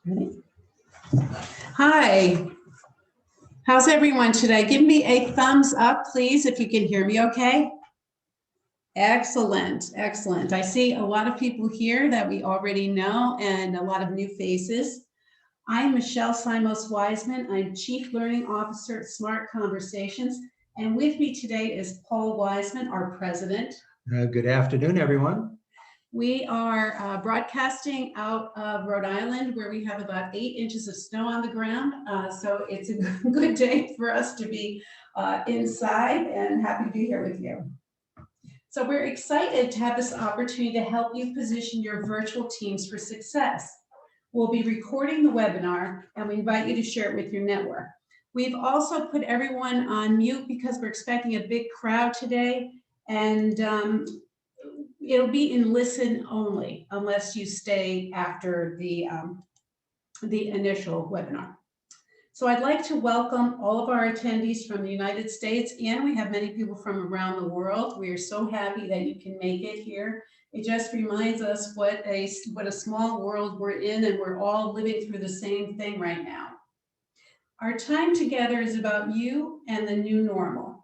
Ready? Hi, how's everyone today? Give me a thumbs up, please, if you can hear me okay. Excellent, excellent. I see a lot of people here that we already know and a lot of new faces. I'm Michelle Simos-Wiseman. I'm Chief Learning Officer at Smart Conversations. And with me today is Paul Wiseman, our president. Good afternoon, everyone. We are broadcasting out of Rhode Island, where we have about 8 inches of snow on the ground. So it's a good day for us to be inside, and happy to be here with you. So we're excited to have this opportunity to help you position your virtual teams for success. We'll be recording the webinar, and we invite you to share it with your network. We've also put everyone on mute because we're expecting a big crowd today, and it'll be in listen only unless you stay after the initial webinar. So I'd like to welcome all of our attendees from the United States, and we have many people from around the world. We are so happy that you can make it here. It just reminds us what a small world we're in, and we're all living through the same thing right now. Our time together is about you and the new normal.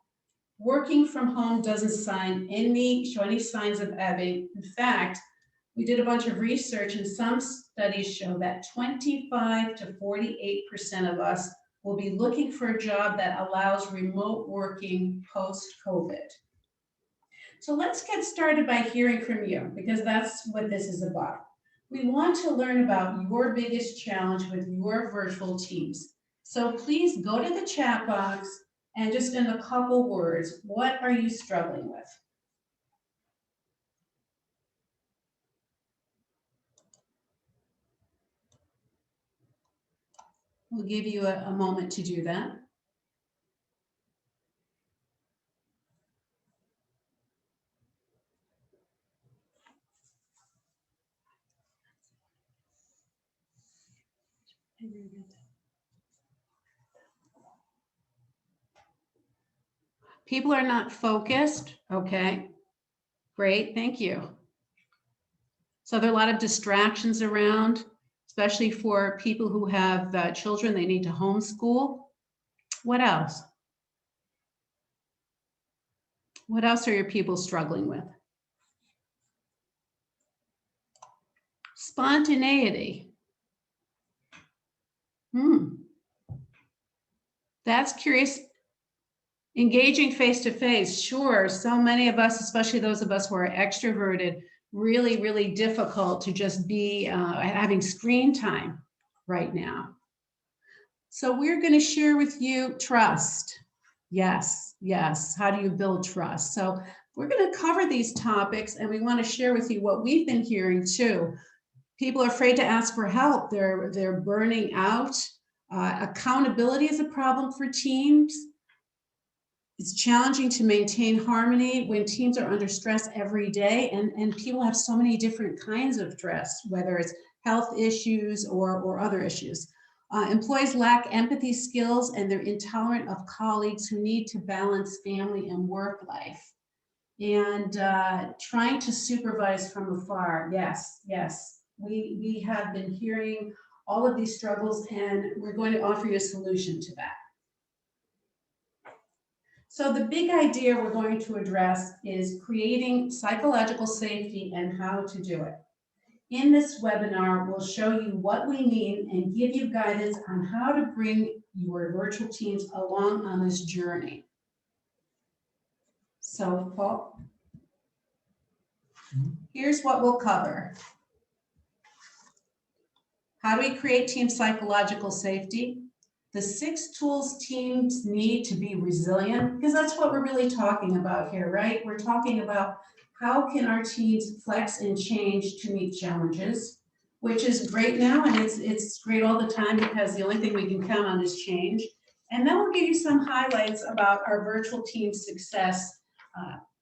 Working from home doesn't show any signs of ebbing. In fact, we did a bunch of research, and some studies show that 25 to 48% of us will be looking for a job that allows remote working post-COVID. So let's get started by hearing from you, because that's what this is about. We want to learn about your biggest challenge with your virtual teams. So please go to the chat box and just in a couple words, what are you struggling with? We'll give you a moment to do that. People are not focused. Okay, great, thank you. So there are a lot of distractions around, especially for people who have children they need to homeschool. What else? What else are your people struggling with? Spontaneity. That's curious. Engaging face-to-face, sure. So many of us, especially those of us who are extroverted, really, really difficult to just be having screen time right now. So we're going to share with you trust. Yes, yes. How do you build trust? So we're going to cover these topics, and we want to share with you what we've been hearing too. People are afraid to ask for help. They're burning out. Accountability is a problem for teams. It's challenging to maintain harmony when teams are under stress every day, and people have so many different kinds of stress, whether it's health issues or other issues. Employees lack empathy skills, and they're intolerant of colleagues who need to balance family and work life. And trying to supervise from afar, yes, yes. We have been hearing all of these struggles, and we're going to offer you a solution to that. So the big idea we're going to address is creating psychological safety and how to do it. In this webinar, we'll show you what we mean and give you guidance on how to bring your virtual teams along on this journey. So, Paul, here's what we'll cover. How do we create team psychological safety? The 6 tools teams need to be resilient, because that's what we're really talking about here, right? We're talking about how can our teams flex and change to meet challenges, which is great now, and it's great all the time, because the only thing we can count on is change. And then we'll give you some highlights about our virtual team success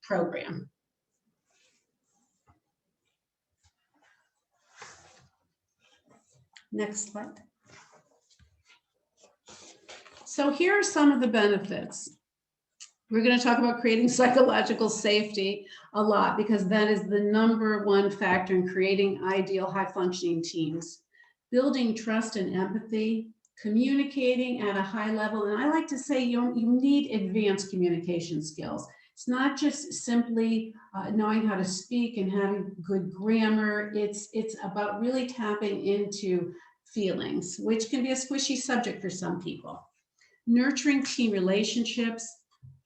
program. Next slide. So here are some of the benefits. We're going to talk about creating psychological safety a lot, because that is the #1 factor in creating ideal high-functioning teams. building trust and empathy, communicating at a high level. And I like to say you need advanced communication skills. It's not just simply knowing how to speak and having good grammar. It's about really tapping into feelings, which can be a squishy subject for some people. Nurturing team relationships,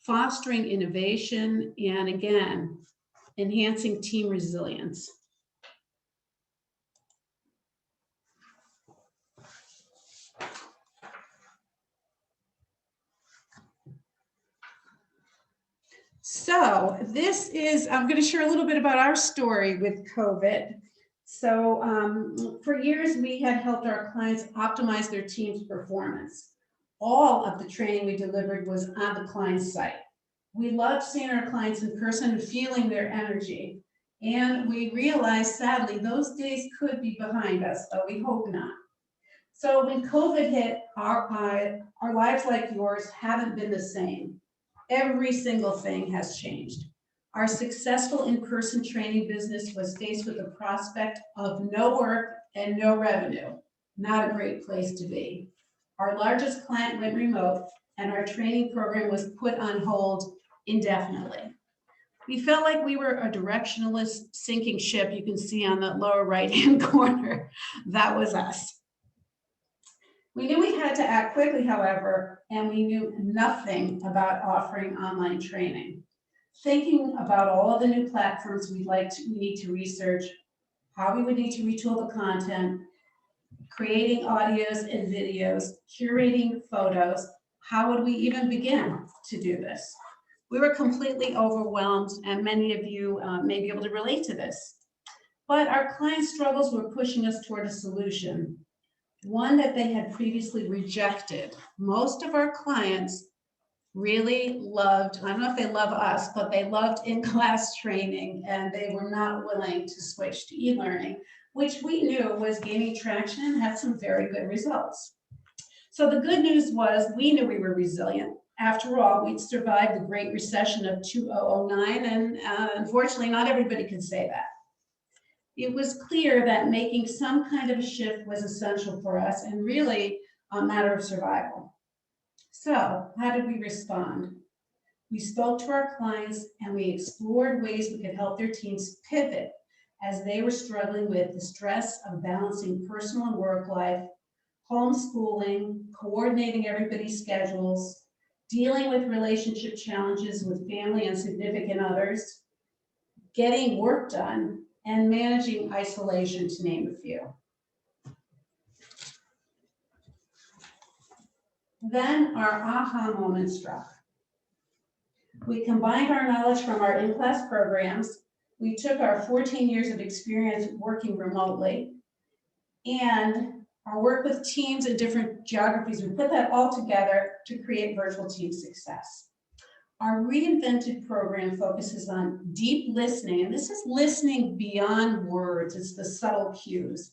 fostering innovation, and again, enhancing team resilience. So I'm going to share a little bit about our story with COVID. So for years, we had helped our clients optimize their team's performance. All of the training we delivered was on the client's site. We loved seeing our clients in person and feeling their energy. And we realized, sadly, those days could be behind us, but we hope not. So when COVID hit, our lives like yours haven't been the same. Every single thing has changed. Our successful in-person training business was faced with the prospect of no work and no revenue. Not a great place to be. Our largest client went remote, and our training program was put on hold indefinitely. We felt like we were a directionless sinking ship you can see on the lower right-hand corner. That was us. We knew we had to act quickly, however, and we knew nothing about offering online training. Thinking about all of the new platforms we need to research, how we would need to retool the content, creating audios and videos, curating photos, how would we even begin to do this? We were completely overwhelmed, and many of you may be able to relate to this. But our client struggles were pushing us toward a solution, one that they had previously rejected. Most of our clients really loved, I don't know if they love us, but they loved in-class training, and they were not willing to switch to e-learning, which we knew was gaining traction and had some very good results. So the good news was we knew we were resilient. After all, we'd survived the Great Recession of 2009, and unfortunately, not everybody could say that. It was clear that making some kind of a shift was essential for us and really a matter of survival. So how did we respond? We spoke to our clients and we explored ways we could help their teams pivot as they were struggling with the stress of balancing personal and work life, homeschooling, coordinating everybody's schedules, dealing with relationship challenges with family and significant others, getting work done, and managing isolation, to name a few. Then our aha moment struck. We combined our knowledge from our in-class programs. We took our 14 years of experience working remotely and our work with teams in different geographies. We put that all together to create Virtual Team Success. Our reinvented program focuses on deep listening, and this is listening beyond words. It's the subtle cues,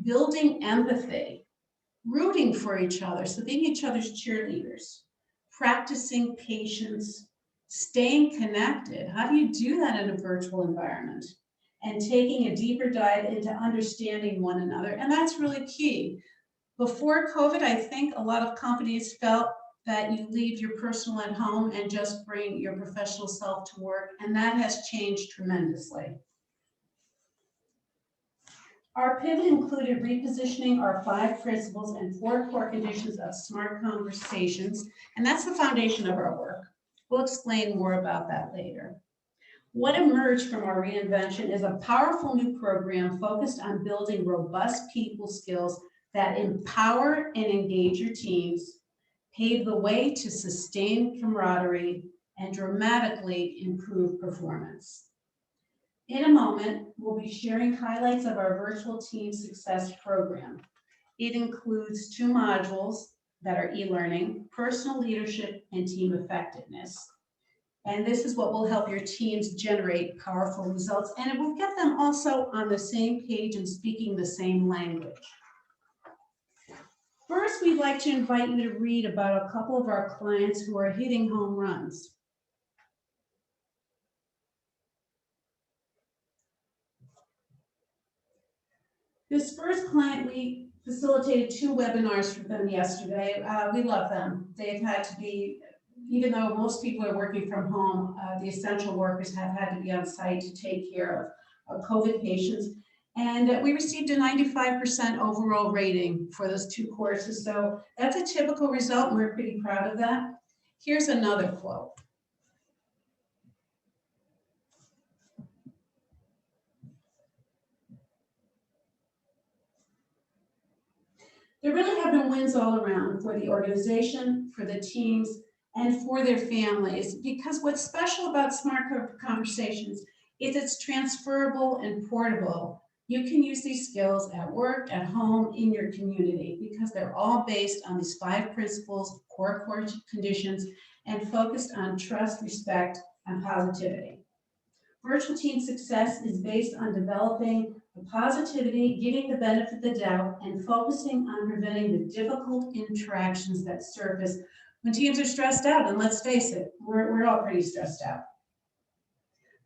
building empathy, rooting for each other, so being each other's cheerleaders, practicing patience, staying connected. How do you do that in a virtual environment? And taking a deeper dive into understanding one another, and that's really key. Before COVID, I think a lot of companies felt that you leave your personal at home and just bring your professional self to work, and that has changed tremendously. Our pivot included repositioning our 5 principles and 4 core conditions of smart conversations, and that's the foundation of our work. We'll explain more about that later. What emerged from our reinvention is a powerful new program focused on building robust people skills that empower and engage your teams, pave the way to sustain camaraderie, and dramatically improve performance. In a moment, we'll be sharing highlights of our Virtual Team Success program. It includes 2 modules that are e-learning, personal leadership, and team effectiveness. And this is what will help your teams generate powerful results, and it will get them also on the same page and speaking the same language. First, we'd like to invite you to read about a couple of our clients who are hitting home runs. This first client we facilitated 2 webinars for them yesterday. We love them. They've had to be, even though most people are working from home, the essential workers have had to be on site to take care of COVID patients. And we received a 95% overall rating for those 2 courses. So that's a typical result, and we're pretty proud of that. Here's another quote. There really have been wins all around for the organization, for the teams, and for their families, because what's special about Smart Conversations is it's transferable and portable. You can use these skills at work, at home, in your community, because they're all based on these 5 principles, core conditions, and focused on trust, respect, and positivity. Virtual team success is based on developing the positivity, giving the benefit of the doubt, and focusing on preventing the difficult interactions that surface when teams are stressed out. And let's face it, we're all pretty stressed out.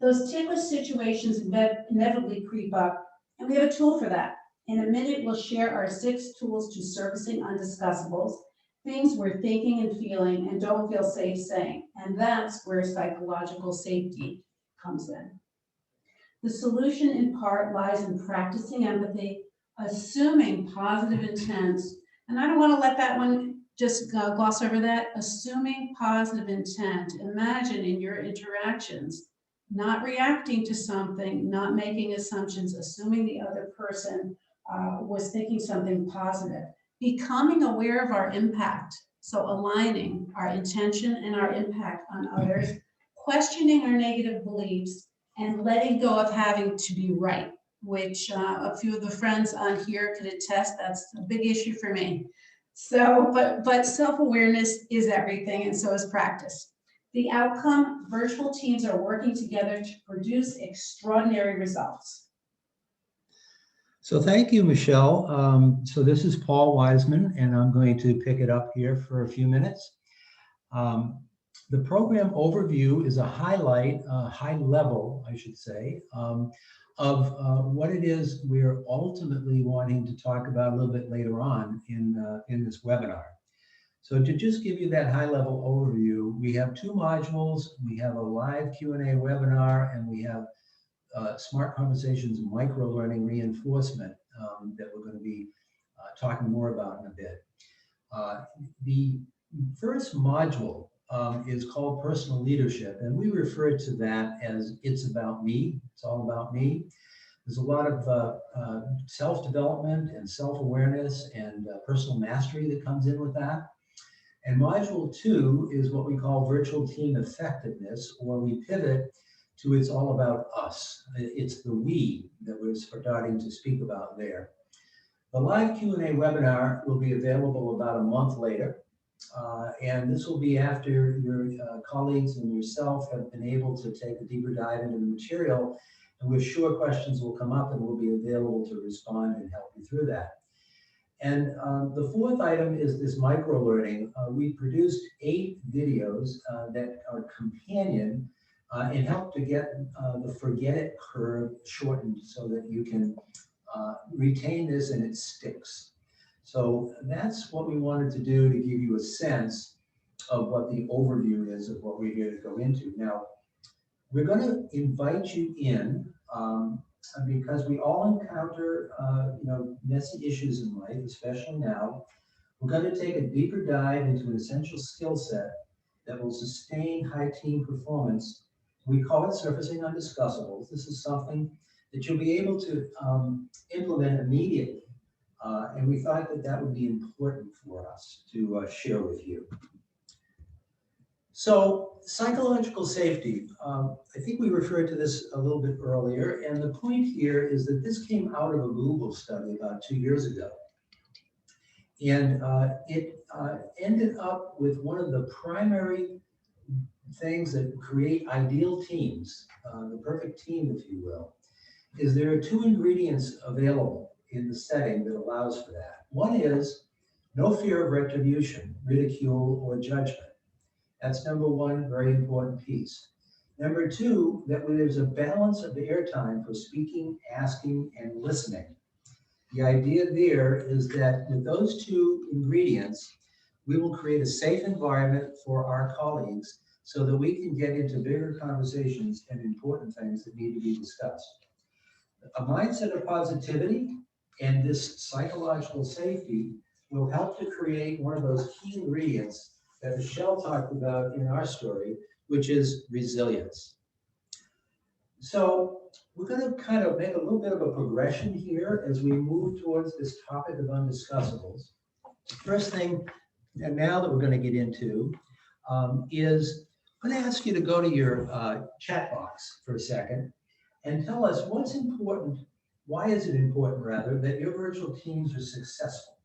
Those ticklish situations inevitably creep up, and we have a tool for that. In a minute, we'll share our 6 tools to surfacing undiscussables, things we're thinking and feeling and don't feel safe saying. And that's where psychological safety comes in. The solution in part lies in practicing empathy, assuming positive intent, and I don't want to let that one just gloss over that, assuming positive intent. Imagine in your interactions, not reacting to something, not making assumptions, assuming the other person was thinking something positive, becoming aware of our impact, so aligning our intention and our impact on others, questioning our negative beliefs, and letting go of having to be right, which a few of the friends on here could attest, that's a big issue for me. So, but self-awareness is everything, and so is practice. The outcome, virtual teams are working together to produce extraordinary results. So thank you, Michelle. So this is Paul Wiseman, and I'm going to pick it up here for a few minutes. The program overview is a highlight, high level, I should say, of what it is we're ultimately wanting to talk about a little bit later on in this webinar. So to just give you that high level overview, we have 2 modules. We have a live Q&A webinar, and we have Smart Conversations micro-learning reinforcement that we're going to be talking more about in a bit. The first module is called Personal Leadership, and we refer to that as It's About Me. It's all about me. There's a lot of self-development and self-awareness and personal mastery that comes in with that. And module 2 is what we call Virtual Team Effectiveness, or we pivot to It's All About Us. It's the we that we're starting to speak about there. The live Q&A webinar will be available about a month later. And this will be after your colleagues and yourself have been able to take a deeper dive into the material, and we're sure questions will come up and we'll be available to respond and help you through that. And the 4th item is this micro-learning. We produced 8 videos that are companion and help to get the forget it curve shortened so that you can retain this and it sticks. So that's what we wanted to do to give you a sense of what the overview is of what we're here to go into. Now, we're going to invite you in because we all encounter messy issues in life, especially now. We're going to take a deeper dive into an essential skill set that will sustain high team performance. We call it surfacing undiscussables. This is something that you'll be able to implement immediately. And we thought that that would be important for us to share with you. So psychological safety, I think we referred to this a little bit earlier, and the point here is that this came out of a Google study about 2 years ago. And it ended up with one of the primary things that create ideal teams, the perfect team, if you will, is there are 2 ingredients available in the setting that allows for that. One is no fear of retribution, ridicule, or judgment. That's number 1, very important piece. Number 2, that there's a balance of the airtime for speaking, asking, and listening. The idea there is that with those two ingredients, we will create a safe environment for our colleagues so that we can get into bigger conversations and important things that need to be discussed. A mindset of positivity and this psychological safety will help to create one of those key ingredients that Michelle talked about in our story, which is resilience. So we're going to kind of make a little bit of a progression here as we move towards this topic of undiscussables. The first thing, and now that we're going to get into, is I'm going to ask you to go to your chat box for a second and tell us what's important, why is it important rather, that your virtual teams are successful.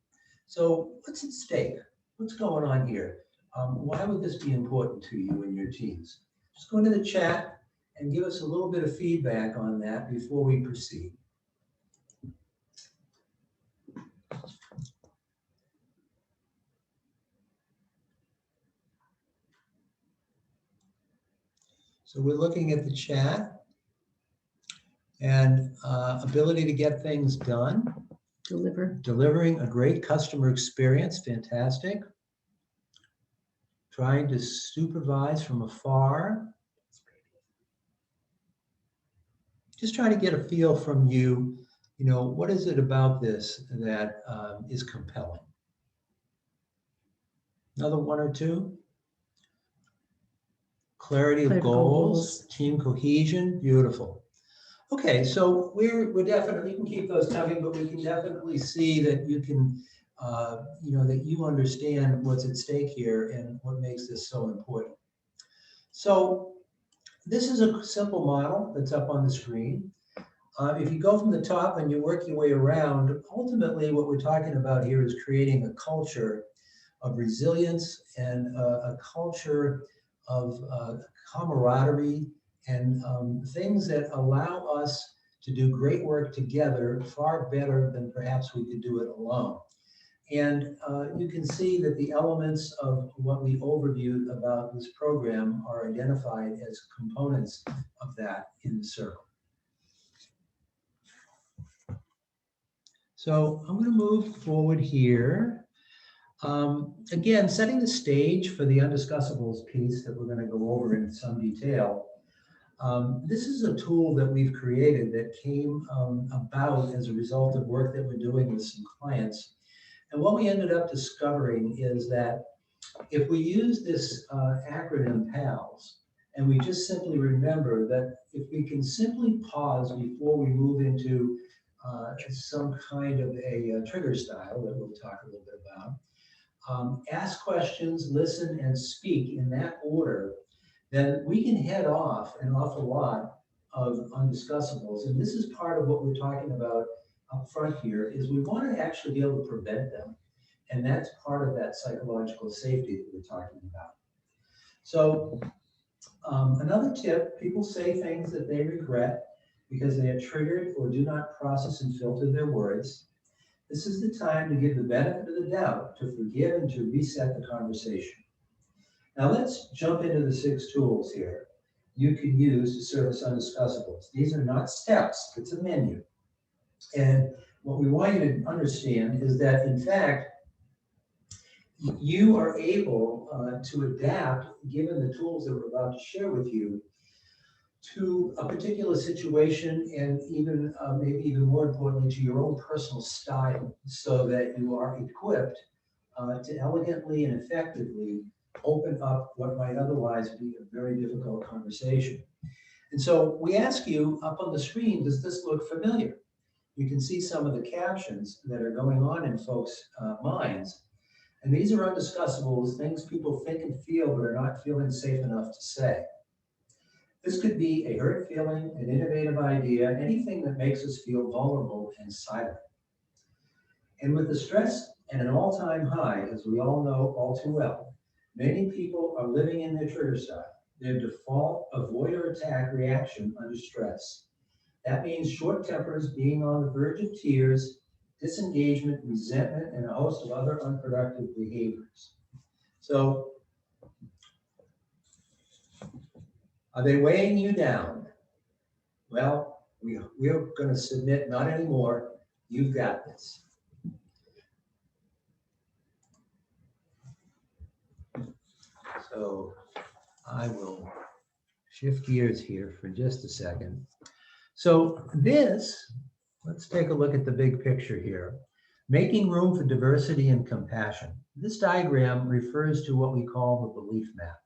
So what's at stake? What's going on here? Why would this be important to you and your teams? Just go into the chat and give us a little bit of feedback on that before we proceed. So we're looking at the chat and ability to get things done. Delivering a great customer experience, fantastic. Trying to supervise from afar. Just trying to get a feel from you, what is it about this that is compelling? Another one or two? Clarity of goals, team cohesion, beautiful. Okay, so we're definitely, you can keep those coming, but we can definitely see that you can, that you understand what's at stake here and what makes this so important. So this is a simple model that's up on the screen. If you go from the top and you work your way around, ultimately what we're talking about here is creating a culture of resilience and a culture of camaraderie and things that allow us to do great work together far better than perhaps we could do it alone. And you can see that the elements of what we overviewed about this program are identified as components of that in the circle. So I'm going to move forward here. Again, setting the stage for the undiscussables piece that we're going to go over in some detail. This is a tool that we've created that came about as a result of work that we're doing with some clients. And what we ended up discovering is that if we use this acronym PALS, and we just simply remember that if we can simply pause before we move into some kind of a trigger style that we'll talk a little bit about, ask questions, listen, and speak in that order, then we can head off an awful lot of undiscussables. And this is part of what we're talking about up front here, is we want to actually be able to prevent them. And that's part of that psychological safety that we're talking about. So another tip, people say things that they regret because they are triggered or do not process and filter their words. This is the time to give the benefit of the doubt, to forgive and to reset the conversation. Now let's jump into the 6 tools here you can use to service undiscussables. These are not steps, it's a menu. And what we want you to understand is that, in fact, you are able to adapt, given the tools that we're about to share with you, to a particular situation and even maybe even more importantly to your own personal style, so that you are equipped to elegantly and effectively open up what might otherwise be a very difficult conversation. And so we ask you up on the screen, does this look familiar? You can see some of the captions that are going on in folks' minds. And these are undiscussables, things people think and feel but are not feeling safe enough to say. This could be a hurt feeling, an innovative idea, anything that makes us feel vulnerable and silent. And with the stress at an all-time high, as we all know all too well, many people are living in their trigger style, their default avoid or attack reaction under stress. That means short tempers, being on the verge of tears, disengagement, resentment, and a host of other unproductive behaviors. So, are they weighing you down? Well, we're going to submit not anymore. You've got this. So I will shift gears here for just a second. So this, let's take a look at the big picture here. Making room for diversity and compassion. This diagram refers to what we call the belief map.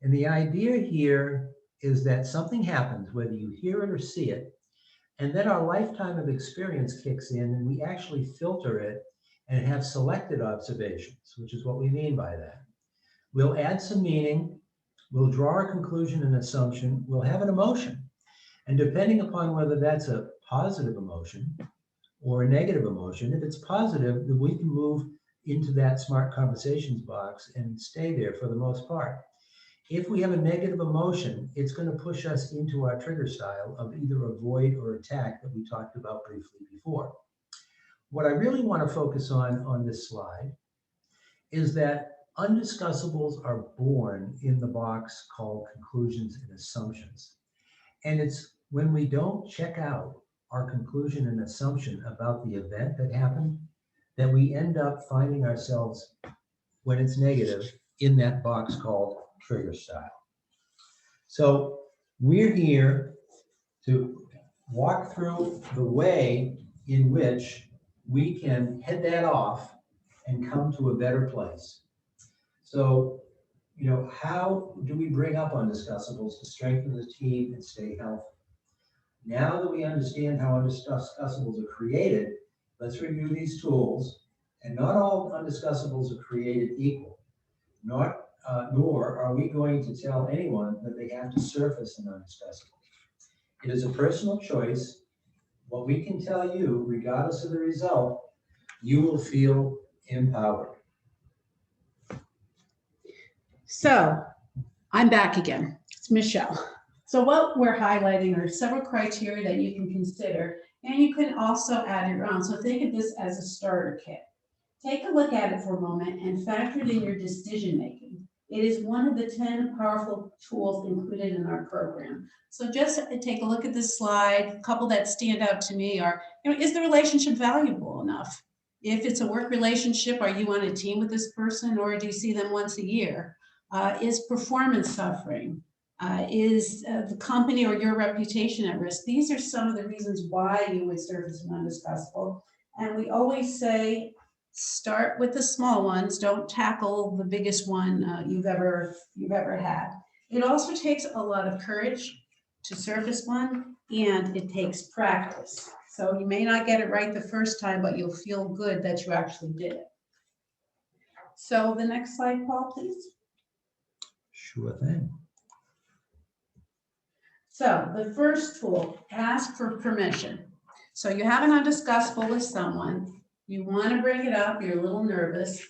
And the idea here is that something happens, whether you hear it or see it, and then our lifetime of experience kicks in and we actually filter it and have selected observations, which is what we mean by that. We'll add some meaning, we'll draw a conclusion and assumption, we'll have an emotion. And depending upon whether that's a positive emotion or a negative emotion, if it's positive, then we can move into that smart conversations box and stay there for the most part. If we have a negative emotion, it's going to push us into our trigger style of either avoid or attack that we talked about briefly before. What I really want to focus on this slide is that undiscussables are born in the box called conclusions and assumptions. And it's when we don't check out our conclusion and assumption about the event that happened that we end up finding ourselves, when it's negative, in that box called trigger style. So we're here to walk through the way in which we can head that off and come to a better place. So, how do we bring up undiscussables to strengthen the team and stay healthy? Now that we understand how undiscussables are created, let's review these tools. And not all undiscussables are created equal. Nor are we going to tell anyone that they have to surface an undiscussable. It is a personal choice. What we can tell you, regardless of the result, you will feel empowered. So I'm back again. It's Michelle. So what we're highlighting are several criteria that you can consider, and you can also add your own. So think of this as a starter kit. Take a look at it for a moment and factor it in your decision making. It is one of the 10 powerful tools included in our program. So just take a look at this slide. A couple that stand out to me are, is the relationship valuable enough? If it's a work relationship, are you on a team with this person, or do you see them once a year? Is performance suffering? Is the company or your reputation at risk? These are some of the reasons why you would serve as an undiscussable. And we always say, start with the small ones. Don't tackle the biggest one you've ever had. It also takes a lot of courage to surface one, and it takes practice. So you may not get it right the first time, but you'll feel good that you actually did it. So the next slide, Paul, please. Sure thing. So the first tool, ask for permission. So you have an undiscussable with someone. You want to bring it up, you're a little nervous,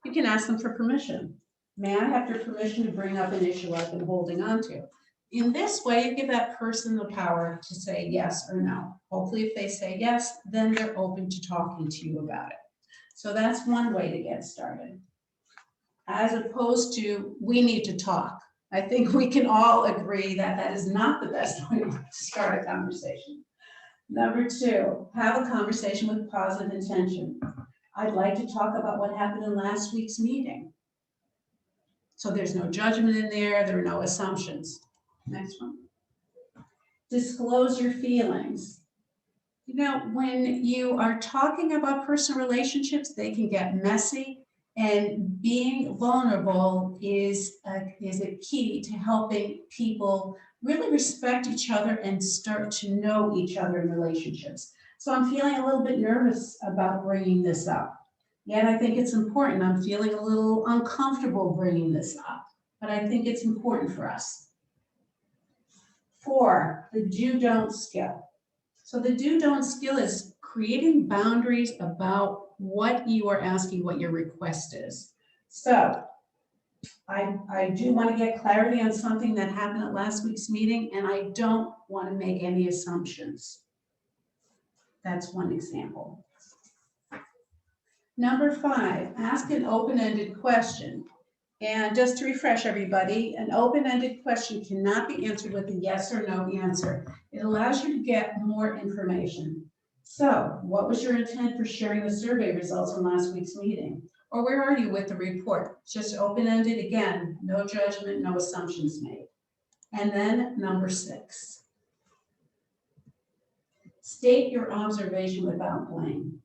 you can ask them for permission. May I have your permission to bring up an issue I've been holding on to? In this way, you give that person the power to say yes or no. Hopefully, if they say yes, then they're open to talking to you about it. So that's one way to get started. As opposed to, we need to talk. I think we can all agree that that is not the best way to start a conversation. Number 2, have a conversation with positive intention. I'd like to talk about what happened in last week's meeting. So there's no judgment in there, there are no assumptions. Next one. Disclose your feelings. When you are talking about personal relationships, they can get messy, and being vulnerable is a key to helping people really respect each other and start to know each other in relationships. So I'm feeling a little bit nervous about bringing this up. Yet I think it's important. I'm feeling a little uncomfortable bringing this up, but I think it's important for us. 4, the do-don't skill. So the do-don't skill is creating boundaries about what you are asking, what your request is. So I do want to get clarity on something that happened at last week's meeting, and I don't want to make any assumptions. That's one example. Number 5, ask an open-ended question. And just to refresh everybody, an open-ended question cannot be answered with a yes or no answer. It allows you to get more information. So what was your intent for sharing the survey results from last week's meeting? Or where are you with the report? Just open-ended again, no judgment, no assumptions made. And then number 6. State your observation without blame.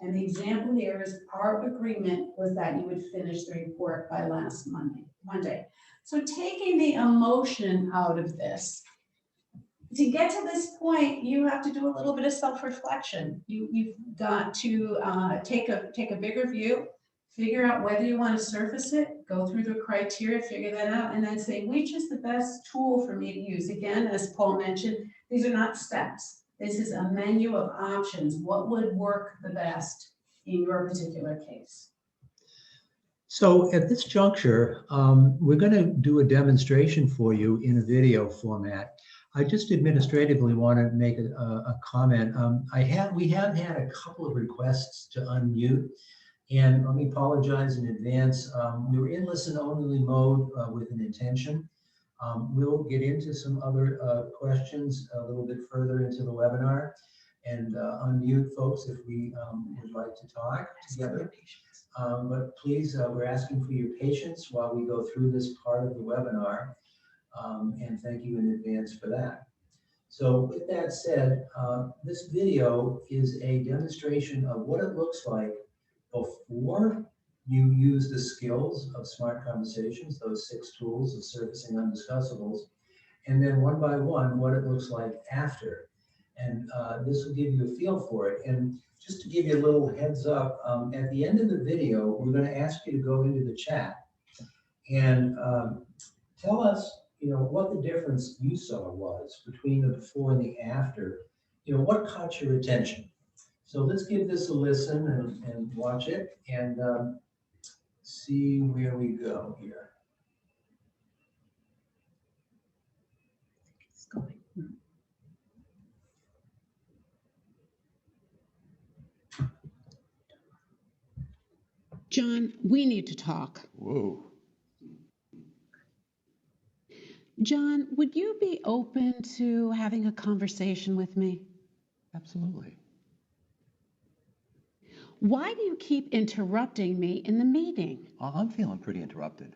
And the example here is our agreement was that you would finish the report by last Monday. So taking the emotion out of this, to get to this point, you have to do a little bit of self-reflection. You've got to take a bigger view, figure out whether you want to surface it, go through the criteria, figure that out, and then say, which is the best tool for me to use? Again, as Paul mentioned, these are not steps. This is a menu of options. What would work the best in your particular case? So at this juncture, we're going to do a demonstration for you in a video format. I just administratively want to make a comment. We have had a couple of requests to unmute, and let me apologize in advance. We were in listen-only mode with an intention. We'll get into some other questions a little bit further into the webinar and unmute folks if we would like to talk together. But please, we're asking for your patience while we go through this part of the webinar, and thank you in advance for that. So with that said, this video is a demonstration of what it looks like before you use the skills of smart conversations, those 6 tools of surfacing undiscussables, and then one by one, what it looks like after. And this will give you a feel for it. And just to give you a little heads up, at the end of the video, we're going to ask you to go into the chat and tell us, what the difference you saw was between the before and the after. What caught your attention? So let's give this a listen and watch it and see where we go here. It's going. John, we need to talk. Whoa. John, would you be open to having a conversation with me? Absolutely. Why do you keep interrupting me in the meeting? I'm feeling pretty interrupted.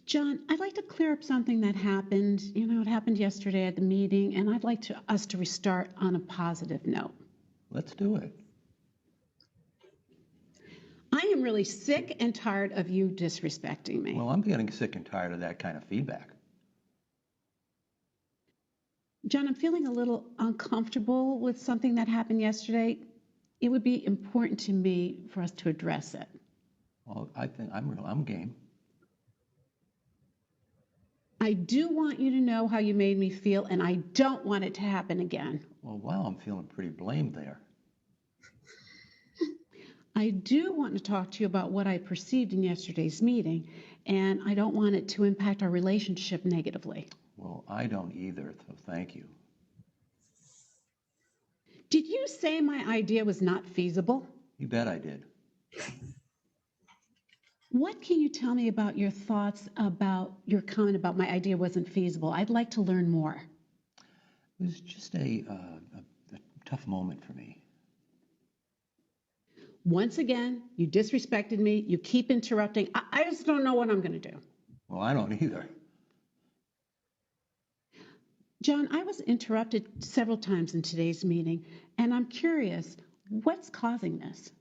John, I'd like to clear up something that happened. It happened yesterday at the meeting, and I'd like us to restart on a positive note. Let's do it. I am really sick and tired of you disrespecting me. Well, I'm getting sick and tired of that kind of feedback. John, I'm feeling a little uncomfortable with something that happened yesterday. It would be important to me for us to address it. Well, I think I'm game. I do want you to know how you made me feel, and I don't want it to happen again. Well, wow, I'm feeling pretty blamed there. I do want to talk to you about what I perceived in yesterday's meeting, and I don't want it to impact our relationship negatively. Well, I don't either, so thank you. Did you say my idea was not feasible? You bet I did. What can you tell me about your thoughts about your comment about my idea wasn't feasible? I'd like to learn more. It was just a tough moment for me. Once again, you disrespected me. You keep interrupting. I just don't know what I'm going to do. Well, I don't either. John, I was interrupted several times in today's meeting, and I'm curious, what's causing this?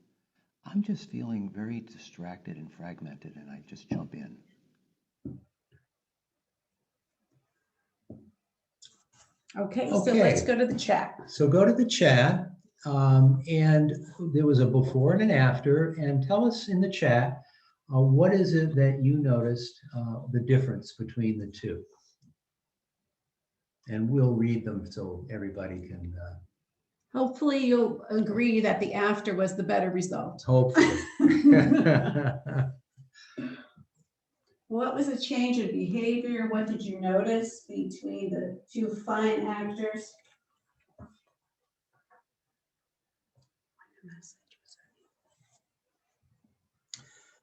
I'm just feeling very distracted and fragmented, and I just jump in. Okay, so let's go to the chat. So go to the chat, and there was a before and an after, and tell us in the chat, what is it that you noticed the difference between the two? And we'll read them so everybody can. Hopefully you'll agree that the after was the better result. Hopefully. What was the change in behavior? What did you notice between the two fine actors?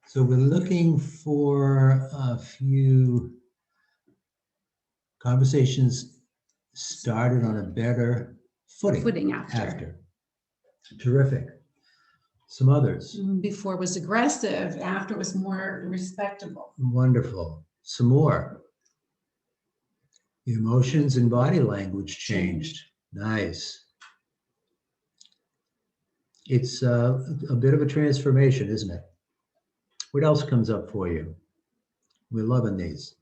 So we're looking for a few conversations started on a better footing after. Terrific. Some others. Before was aggressive, after was more respectable. Wonderful. Some more. The emotions and body language changed. Nice. It's a bit of a transformation, isn't it? What else comes up for you? We're loving these.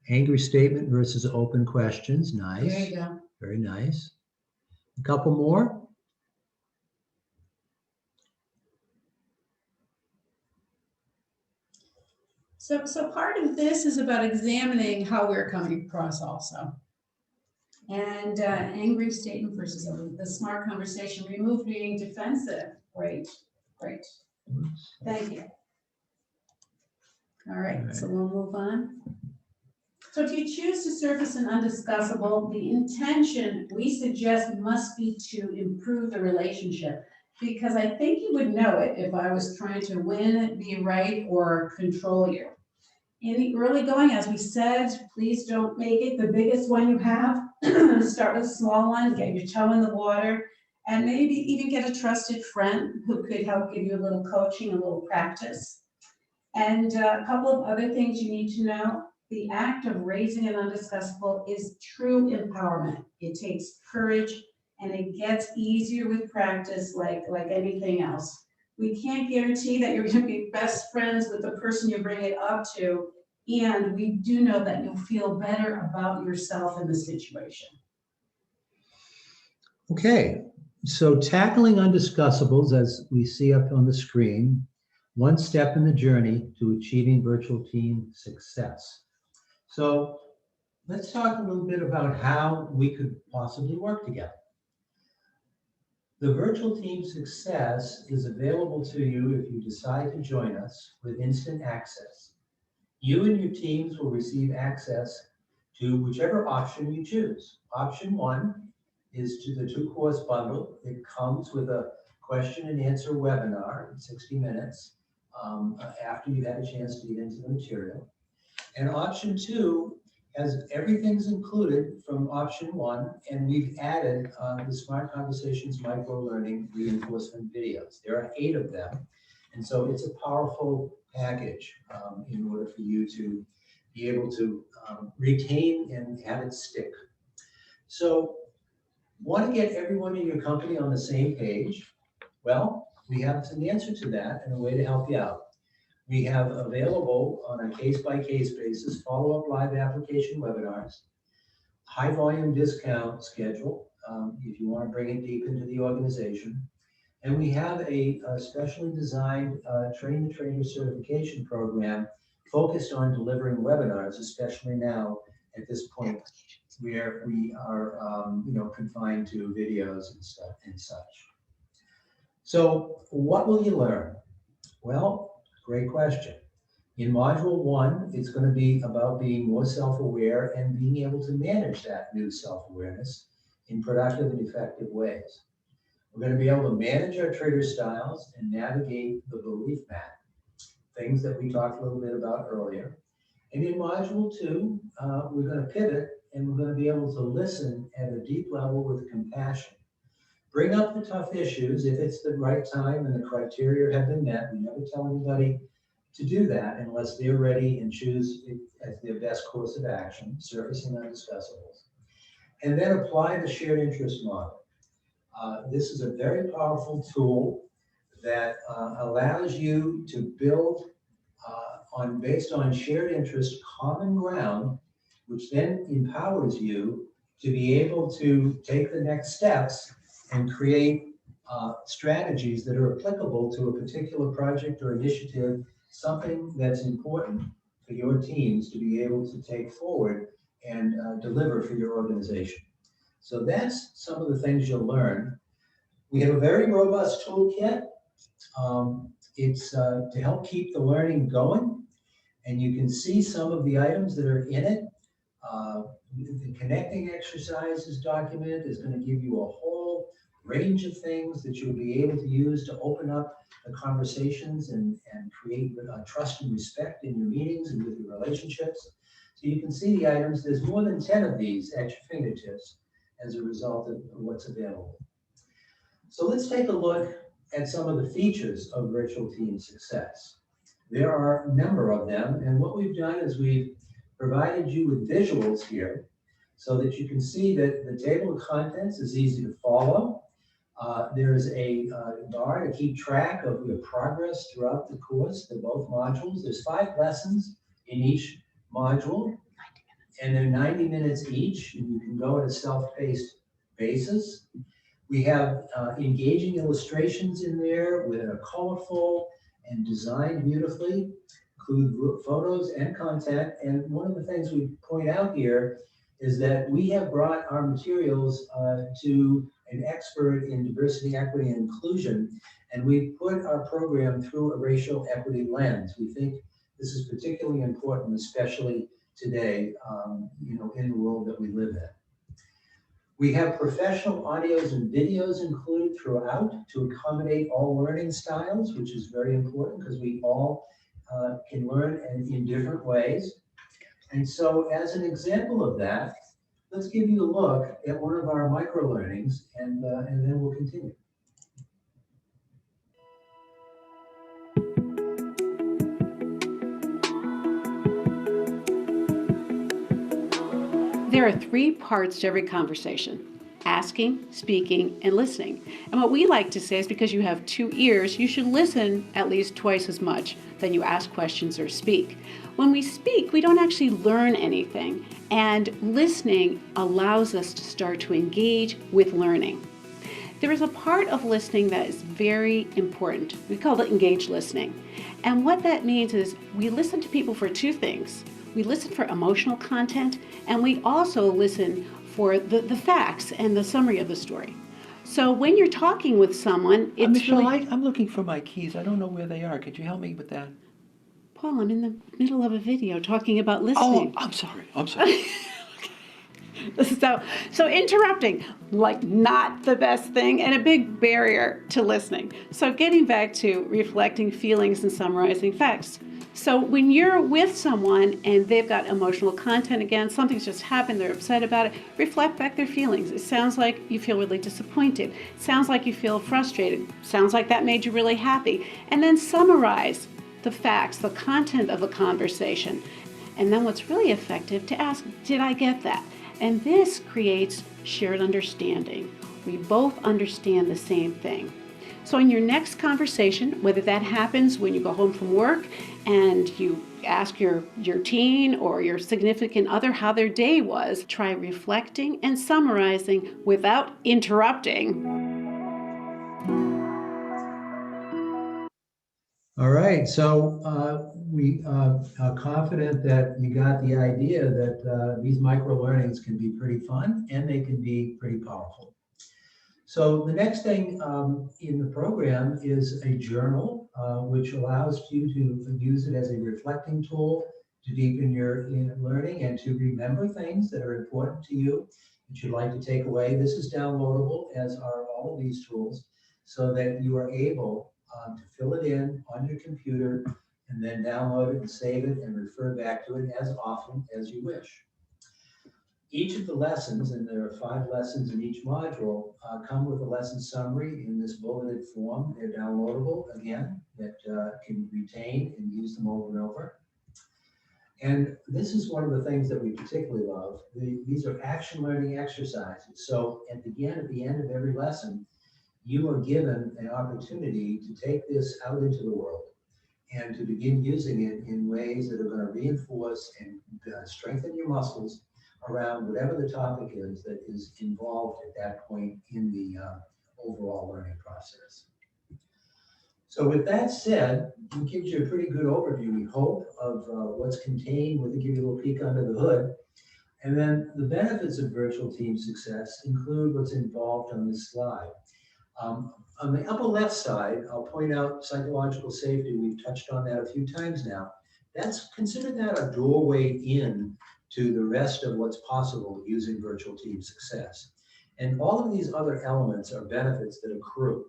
Angry statement versus open questions. Nice. There you go. Very nice. A couple more. So part of this is about examining how we're coming across also. And angry statement versus the smart conversation, remove being defensive. Great. Thank you. All right, so we'll move on. So if you choose to surface an undiscussable, the intention we suggest must be to improve the relationship, because I think you would know it if I was trying to win, be right, or control you. In the early going, as we said, please don't make it the biggest one you have. Start with a small one, get your toe in the water, and maybe even get a trusted friend who could help give you a little coaching, a little practice. And a couple of other things you need to know. The act of raising an undiscussable is true empowerment. It takes courage, and it gets easier with practice, like anything else. We can't guarantee that you're going to be best friends with the person you bring it up to, and we do know that you'll feel better about yourself in the situation. Okay, so tackling undiscussables, as we see up on the screen, one step in the journey to achieving virtual team success. So let's talk a little bit about how we could possibly work together. The virtual team success is available to you if you decide to join us with instant access. You and your teams will receive access to whichever option you choose. Option 1 is to the 2-course bundle. It comes with a question and answer webinar in 60 minutes after you've had a chance to get into the material. And option 2 has everything's included from option 1, and we've added the Smart Conversations micro-learning reinforcement videos. There are 8 of them, and so it's a powerful package in order for you to be able to retain and have it stick. So, want to get everyone in your company on the same page? Well, we have an answer to that and a way to help you out. We have available on a case-by-case basis follow-up live application webinars, high volume discount schedule if you want to bring it deep into the organization. And we have a specially designed Train the Trainer certification program focused on delivering webinars, especially now at this point where we are confined to videos and stuff and such. So what will you learn? Well, great question. In module 1, it's going to be about being more self-aware and being able to manage that new self-awareness in productive and effective ways. We're going to be able to manage our trigger styles and navigate the belief map, things that we talked a little bit about earlier. And in module 2, we're going to pivot and we're going to be able to listen at a deep level with compassion. Bring up the tough issues if it's the right time and the criteria have been met. We never tell anybody to do that unless they're ready and choose it as their best course of action, surfacing undiscussables. And then apply the shared interest model. This is a very powerful tool that allows you to build based on shared interest, common ground, which then empowers you to be able to take the next steps and create strategies that are applicable to a particular project or initiative, something that's important for your teams to be able to take forward and deliver for your organization. So that's some of the things you'll learn. We have a very robust toolkit. It's to help keep the learning going, and you can see some of the items that are in it. The connecting exercises document is going to give you a whole range of things that you'll be able to use to open up the conversations and create trust and respect in your meetings and with your relationships. So you can see the items. There's more than 10 of these at your fingertips as a result of what's available. So let's take a look at some of the features of virtual team success. There are a number of them, and what we've done is we've provided you with visuals here so that you can see that the table of contents is easy to follow. There is a bar to keep track of your progress throughout the course of both modules. There's 5 lessons in each module, and they're 90 minutes each, and you can go at a self-paced basis. We have engaging illustrations in there that are colorful and designed beautifully, include photos and content. And one of the things we point out here is that we have brought our materials to an expert in diversity, equity, and inclusion, and we put our program through a racial equity lens. We think this is particularly important, especially today, in the world that we live in. We have professional audios and videos included throughout to accommodate all learning styles, which is very important because we all can learn in different ways. And so as an example of that, let's give you a look at one of our micro-learnings, and then we'll continue. There are 3 parts to every conversation: asking, speaking, and listening. And what we like to say is because you have 2 ears, you should listen at least twice as much than you ask questions or speak. When we speak, we don't actually learn anything, and listening allows us to start to engage with learning. There is a part of listening that is very important. We call it engaged listening. And what that means is we listen to people for 2 things. We listen for emotional content, and we also listen for the facts and the summary of the story. So when you're talking with someone, it's Michelle, really... I'm looking for my keys. I don't know where they are. Could you help me with that? Paul, I'm in the middle of a video talking about Oh, listening. I'm sorry. I'm sorry. So interrupting, like not the best thing and a big barrier to listening. So getting back to reflecting feelings and summarizing facts. So when you're with someone and they've got emotional content again, something's just happened, they're upset about it, reflect back their feelings. It sounds like you feel really disappointed. It sounds like you feel frustrated. It sounds like that made you really happy. And then summarize the facts, the content of the conversation. And then what's really effective to ask, did I get that? And this creates shared understanding. We both understand the same thing. So in your next conversation, whether that happens when you go home from work and you ask your teen or your significant other how their day was, try reflecting and summarizing without interrupting. All right, so we are confident that you got the idea that these micro-learnings can be pretty fun and they can be pretty powerful. So the next thing in the program is a journal, which allows you to use it as a reflecting tool to deepen your learning and to remember things that are important to you that you'd like to take away. This is downloadable, as are all of these tools, so that you are able to fill it in on your computer and then download it and save it and refer back to it as often as you wish. Each of the lessons, and there are 5 lessons in each module, come with a lesson summary in this bulleted form. They're downloadable, again, that can retain and use them over and over. And this is one of the things that we particularly love. These are action learning exercises. So at the end of every lesson, you are given an opportunity to take this out into the world and to begin using it in ways that are going to reinforce and strengthen your muscles around whatever the topic is that is involved at that point in the overall learning process. So with that said, it gives you a pretty good overview, we hope, of what's contained. We'll give you a little peek under the hood. And then the benefits of virtual team success include what's involved on this slide. On the upper left side, I'll point out psychological safety. We've touched on that a few times now. Consider that a doorway in to the rest of what's possible using virtual team success. And all of these other elements are benefits that accrue.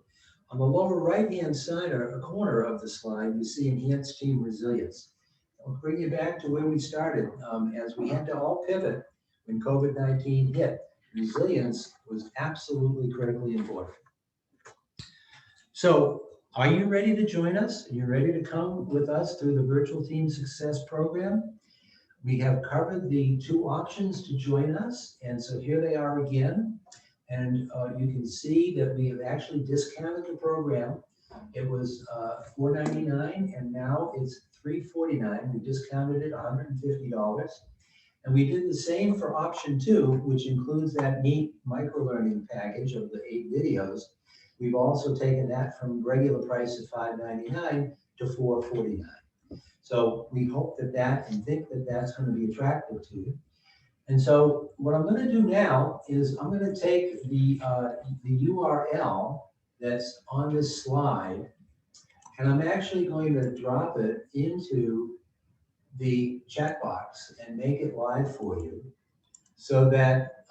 On the lower right-hand side or corner of the slide, you see enhanced team resilience. I'll bring you back to where we started. As we had to all pivot when COVID-19 hit, resilience was absolutely critically important. So are you ready to join us? Are you ready to come with us through the Virtual Team Success Program? We have covered the 2 options to join us, and so here they are again. And you can see that we have actually discounted the program. It was $4.99 and now it's $3.49. We discounted it $150. And we did the same for option 2, which includes that neat micro-learning package of the 8 videos. We've also taken that from regular price of $5.99 to $4.49. So we hope that and think that that's going to be attractive to you. And so what I'm going to do now is I'm going to take the URL that's on this slide, and I'm actually going to drop it into the chat box and make it live for you so that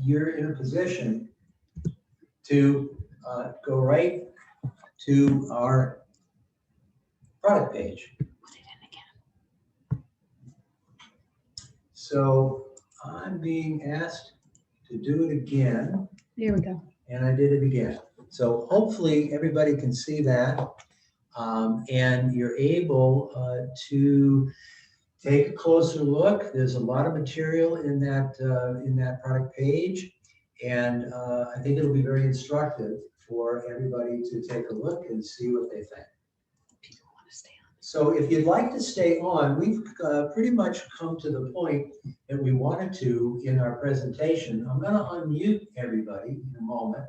you're in a position to go right to our product page. So I'm being asked to do it again. There we go. And I did it again. So hopefully everybody can see that. And you're able to take a closer look. There's a lot of material in that product page. And I think it'll be very instructive for everybody to take a look and see what they think. People want to stay on. So if you'd like to stay on, we've pretty much come to the point that we wanted to in our presentation. I'm going to unmute everybody in a moment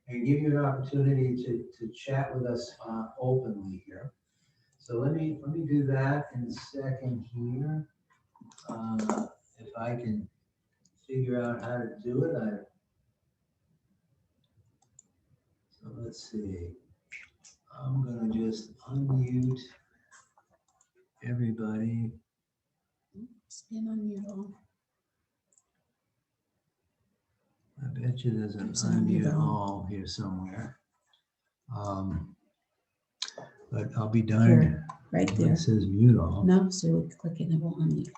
and give you an opportunity to chat with us openly here. So let me do that in a second here. If I can figure out how to do it. So let's see. I'm going to just unmute everybody. Spin on you all. I bet you there's an unmute all here somewhere. But I'll be darned. Here, right there. It says mute all. No, so we click it and it will unmute.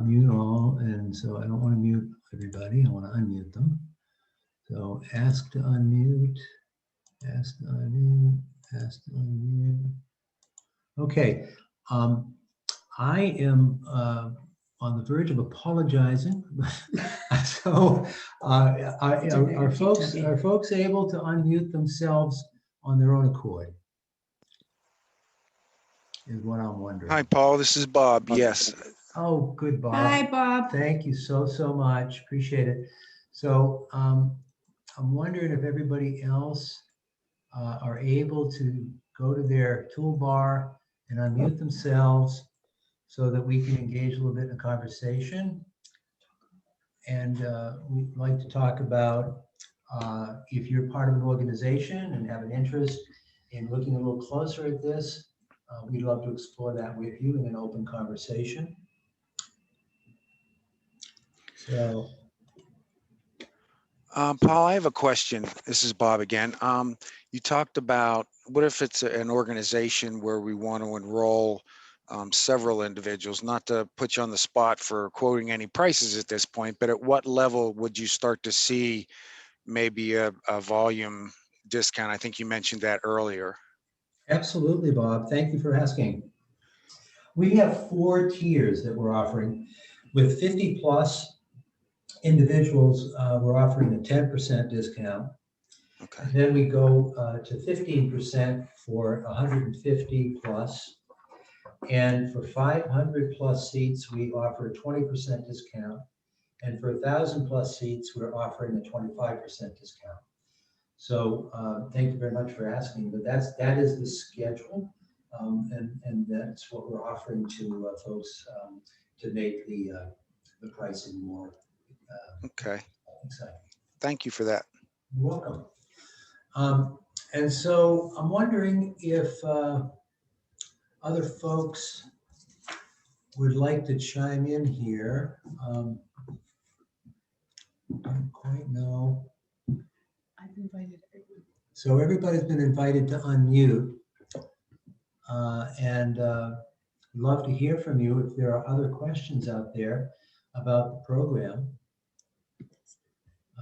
Mute all, and so I don't want to mute everybody. I want to unmute them. So ask to unmute, ask to unmute, ask to unmute. Okay. I am on the verge of apologizing. So are folks able to unmute themselves on their own accord? Is what I'm wondering. Hi, Paul. This is Bob. Yes. Oh, good, Bob. Hi, Bob. Thank you so much. Appreciate it. So I'm wondering if everybody else are able to go to their toolbar and unmute themselves so that we can engage a little bit in a conversation. And we'd like to talk about if you're part of an organization and have an interest in looking a little closer at this, we'd love to explore that with you in an open conversation. So, Paul, I have a question. This is Bob again. You talked about what if it's an organization where we want to enroll several individuals, not to put you on the spot for quoting any prices at this point, but at what level would you start to see maybe a volume discount? I think you mentioned that earlier. absolutely, Bob. Thank you for asking. We have 4 tiers that we're offering. With 50 plus individuals, we're offering a 10% discount. Okay. And then we go to 15% for 150 plus. And for 500 plus seats, we offer a 20% discount. And for 1,000 plus seats, we're offering a 25% discount. So thank you very much for asking, but that is the schedule. And that's what we're offering to folks to make the pricing more Okay. exciting. Thank you for that. You're welcome. And so I'm wondering if other folks would like to chime in here. Don't quite know. I've invited everyone. So everybody's been invited to unmute. We'd love to hear from you if there are other questions out there about the program.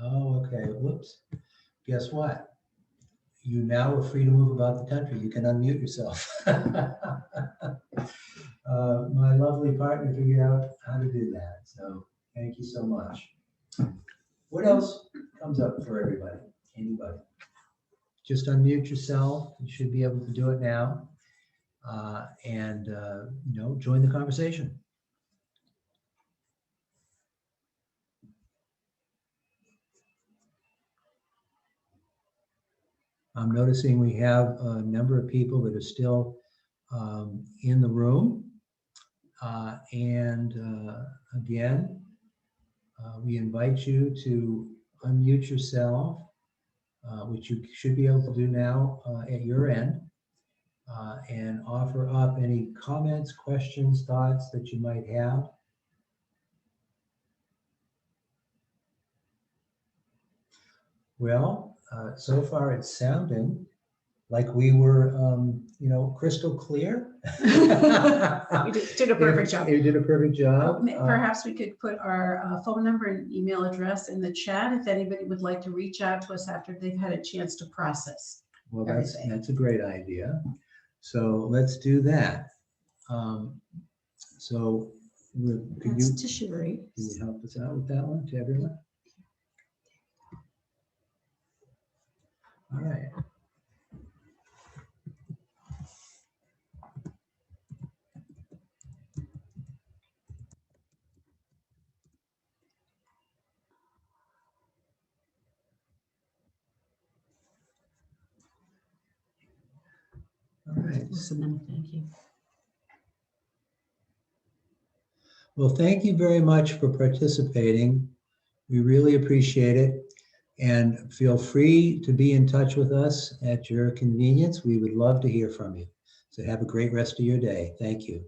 Oh, okay. Whoops. Guess what? You now are free to move about the country. You can unmute yourself. My lovely partner figured out how to do that. So thank you so much. What else comes up for everybody? Anybody? Just unmute yourself. You should be able to do it now. And join the conversation. I'm noticing we have a number of people that are still in the room. Again, we invite you to unmute yourself, which you should be able to do now at your end, and offer up any comments, questions, thoughts that you might have. Well, so far it's sounding like we were, crystal clear. You did a perfect job. You did a perfect job. Perhaps we could put our phone number and email address in the chat if anybody would like to reach out to us after they've had a chance to process. Well, that's a great idea. So let's do that. So can That's to Sherry. you help us out with that one, to everyone? All right. All right. Thank you. Well, thank you very much for participating. We really appreciate it. And feel free to be in touch with us at your convenience. We would love to hear from you. So have a great rest of your day. Thank you.